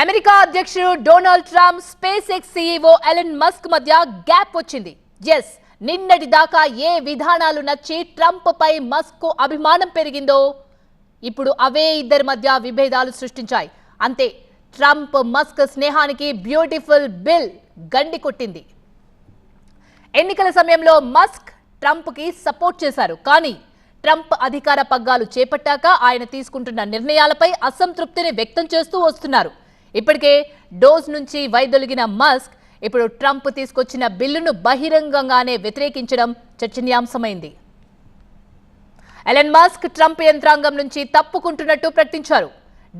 America అధ్యక్షుడు Donald Trump space X CEO Elon Musk మధ్య gap వచ్చింది. ఎస్, నిన్నటి దాకా ఏ విధానాలు నచ్చి ట్రంప్ పై మస్క్ కు అభిమానం పెరిగిందో ఇప్పుడు అవే ఇద్దరి మధ్య విభేదాలు సృష్టించాయి. అంతే, ట్రంప్ మస్క్ స్నేహానికి బ్యూటిఫుల్ బిల్ గండి కొట్టింది. ఎన్నికల సమయంలో మస్క్ ట్రంప్ కి సపోర్ట్ చేశారు. కానీ ట్రంప్ అధికార పగ్గాలు చేపట్టాక ఆయన తీసుకుంటున్న నిర్ణయాలపై అసంతృప్తిని వ్యక్తం చేస్తూ వస్తున్నారు. ఇప్పటికే డోస్ నుంచి వైదొలిగిన మస్క్ ఇప్పుడు ట్రంప్ తీసుకొచ్చిన బిల్లును బహిరంగంగానే వ్యతిరేకించడం చర్చనీయాంశమైంది. ఎలన్ మస్క్ ట్రంప్ యంత్రాంగం నుంచి తప్పుకుంటున్నట్టు ప్రకటించారు.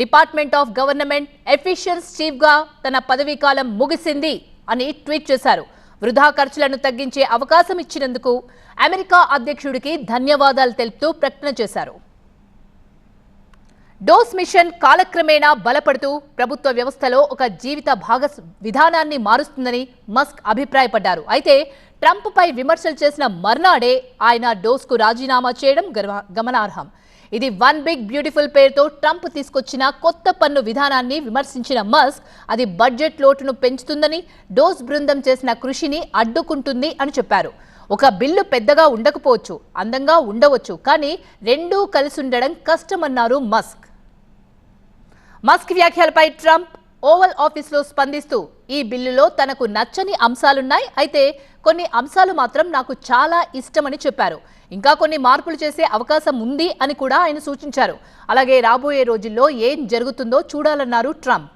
Department of government efficiency chief గా తన పదవీ కాలం ముగిసింది అని ట్వీట్ చేశారు. వృధా ఖర్చులను తగ్గించే అవకాశం ఇచ్చినందుకు అమెరికా అధ్యక్షుడికి ధన్యవాదాలు తెలుపుతూ ప్రకటన చేశారు. డోస్ మిషన్ కాలక్రమేణా బలపడుతూ ప్రభుత్వ వ్యవస్థలో ఒక జీవిత విధానాన్ని మారుస్తుందని మస్క్ అభిప్రాయపడ్డారు. అయితే ట్రంప్ పై విమర్శలు చేసిన మర్నాడే ఆయన డోస్ కు రాజీనామా చేయడం గమనార్హం. ఇది వన్ బిగ్ బ్యూటిఫుల్ పేరుతో ట్రంప్ తీసుకొచ్చిన కొత్త పన్ను విధానాన్ని విమర్శించిన మస్క్ అది బడ్జెట్ లోటును పెంచుతుందని, డోస్ బృందం చేసిన కృషిని అడ్డుకుంటుంది అని చెప్పారు. ఒక బిల్లు పెద్దగా ఉండకపోవచ్చు, అందంగా ఉండవచ్చు, కానీ రెండూ కలిసి ఉండడం కష్టమన్నారు మస్క్. మస్క్ వ్యాఖ్యలపై ట్రంప్ ఓవల్ ఆఫీస్లో స్పందిస్తూ ఈ బిల్లులో తనకు నచ్చని అంశాలున్నాయి, అయితే కొన్ని అంశాలు మాత్రం నాకు చాలా ఇష్టమని చెప్పారు. ఇంకా కొన్ని మార్పులు చేసే అవకాశం ఉంది అని కూడా ఆయన సూచించారు. అలాగే రాబోయే రోజుల్లో ఏం జరుగుతుందో చూడాలన్నారు ట్రంప్.